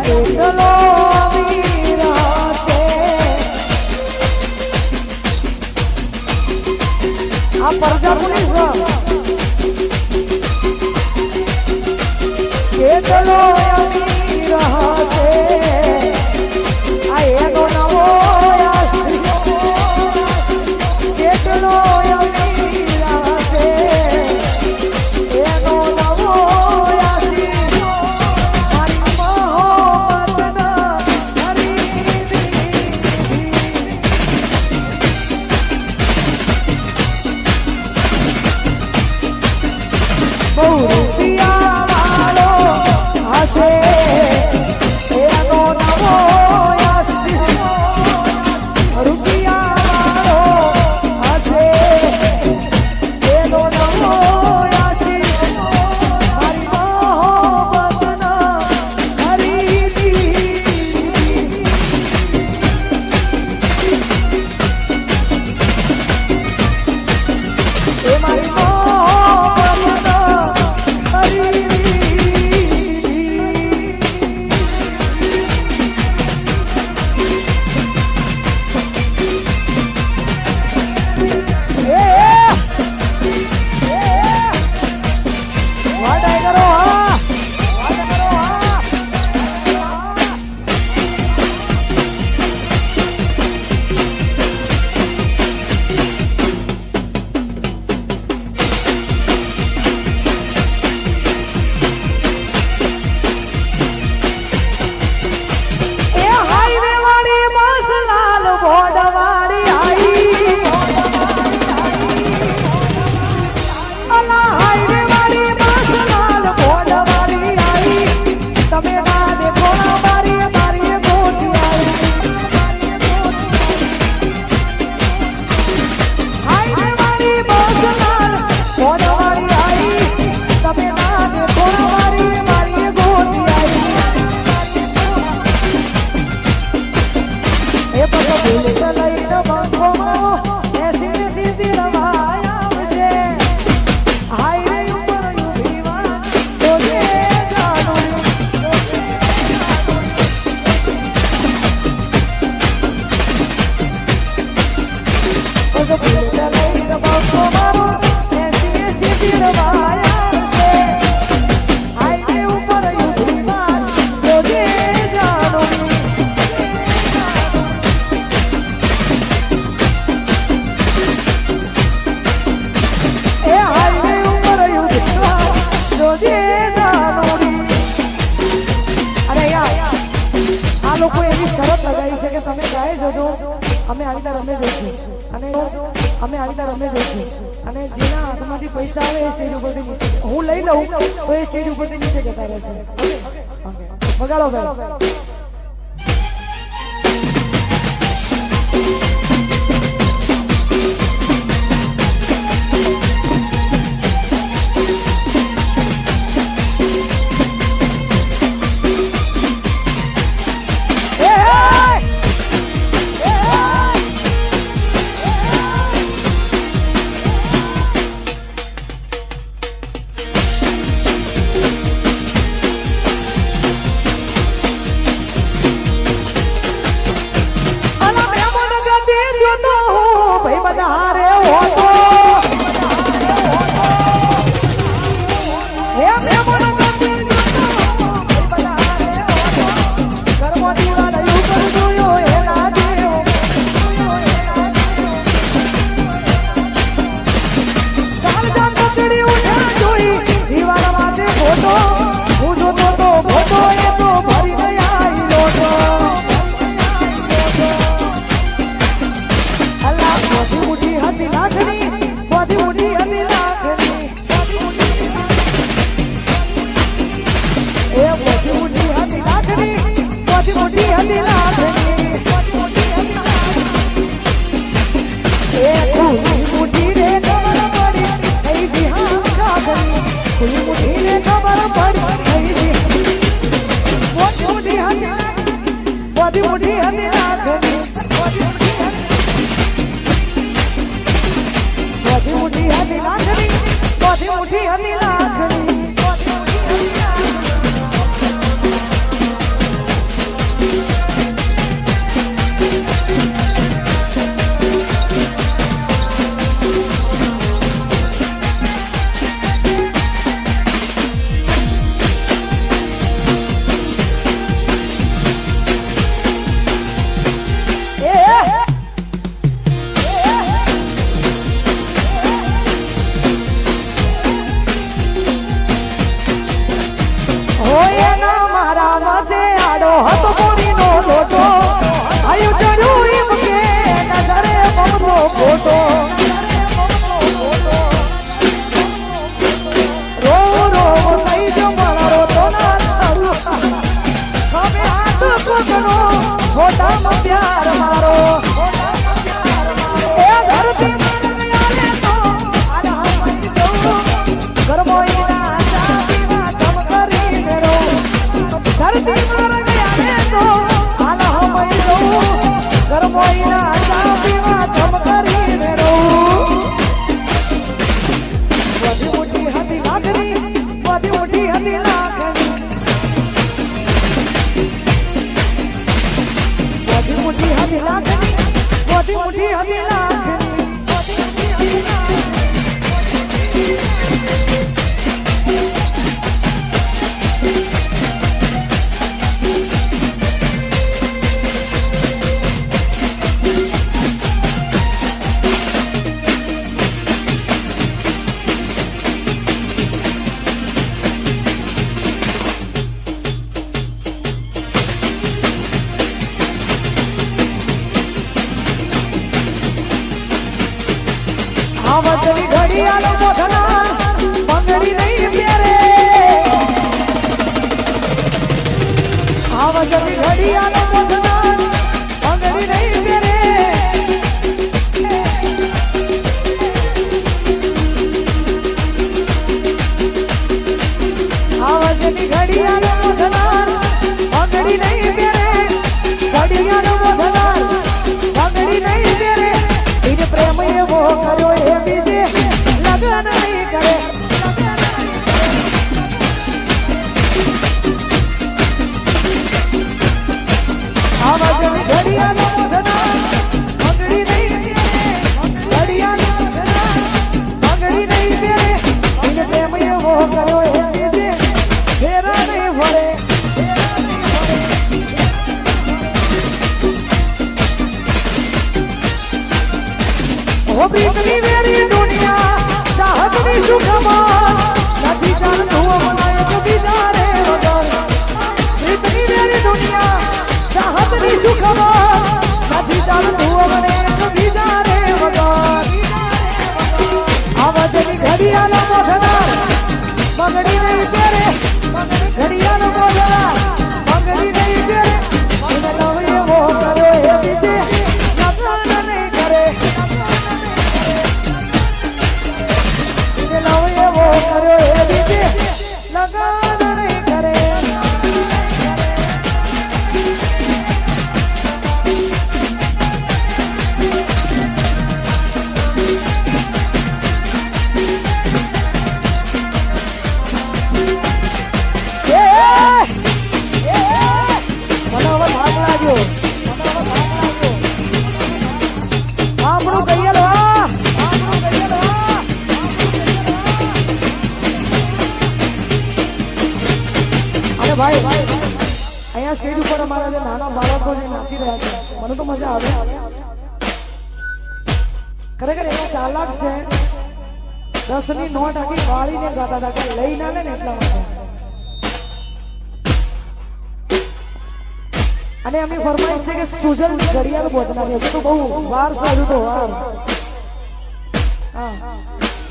કેટલો અમીર હશે આ પ્રજાપુરી કેટલો અમીર હશે આ એનો નવો કેટલો અમીર હશે એનો નવો અમે આગળ રમે જઈશું અને જેના હાથમાંથી પૈસા આવે એ સ્ટેજ ઉપરથી હું લઈ લઉં તો એ સ્ટેજ ઉપરથી નીચે જતા રહેશે. વગાડો ભાઈ. ખોટામાં પ્યાર મારો એ ધરતી મારે તો આલામાં જવું ગરમોઈના ચા પીવા જમ કરીને રહું ધરતી મારે તો આલામાં જવું ગરમોઈના ચા પીવા જમ કરીને રહું બધી મોટી હતી લાગણી બધી મોટી હતી લાગણી બધી મોટી હતી લાગણી બધી મોટી હતી લાગણી આવતની ઘડિયાળો મોઢના બંગડી નહીં પહેરે આવતની ઘડિયાળો મોઢના બંગડી નહીં પહેરે આવતની ઘડિયાળો મોઢના બંગડી નહીં પહેરે ઘડિયાળો મોઢના બંગડી નહીં પહેરે એને પ્રેમ એવો કર્યો એ બીજે લગન નહીં કરે આવાજની ઘડિયાળો મોઢના બંગડી નહીં પહેરે ઘડિયાળો મોઢના બંગડી નહીં પહેરે એને પ્રેમ એવો કર્યો એ બીજે ફેરા નહીં વળે ઓ પ્રીતની વેરી દુનિયા ચાહતની સુખમાં નથી ચાલતું મનાય તો બીજારે વગર પ્રીતની વેરી દુનિયા ચાહતની સુખમાં નથી ચાલતું મને તો બીજારે વગર આવજની ઘડિયાળો મોઢના બંગડી નહીં પહેરે ઘડિયાળો મોઢના બંગડી નહીં પહેરે એને લવ એવો કર્યો એ બીજે લગન નહીં કરે એવો કર્યો એ બીજે લગન નહીં કરે આપણું કહીએ ભાઈ અહીંયા સ્ટેજ ઉપર અમારા જે નાના બાળકો જે નાચી રહ્યા છે મને તો મજા આવે ખરેખર એના ચાલાક છે 10ની નોટ આખી વાળીને ગાતા હતા કે લઈ ના લે ને એટલા માટે અને એમની ફરમાઈશ છે કે સુજલ ઘડિયાળ બોધનારી હજુ તો બહુ વાર છે હજુ તો વાર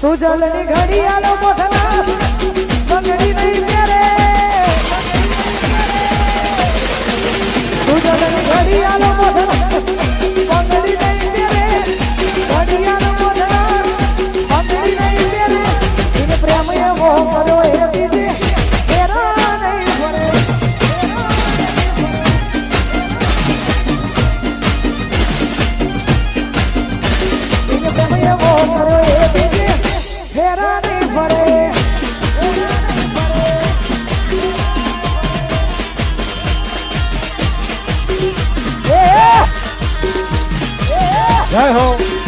સુજલની ઘડિયાળ બોધનાર બંગડી નહીં પહેરે સુજલની ઘડિયાળો મોઢના બંગડી નહીં પહેરે ઘડિયાળો મોઢના બંગડી નહીં પહેરે એને પ્રેમ એવો કર્યો એ બીજે ફેરા નહીં વળે એને પ્રેમ એવો કર્યો એ બીજે ફેરા નહીં વળે જય હો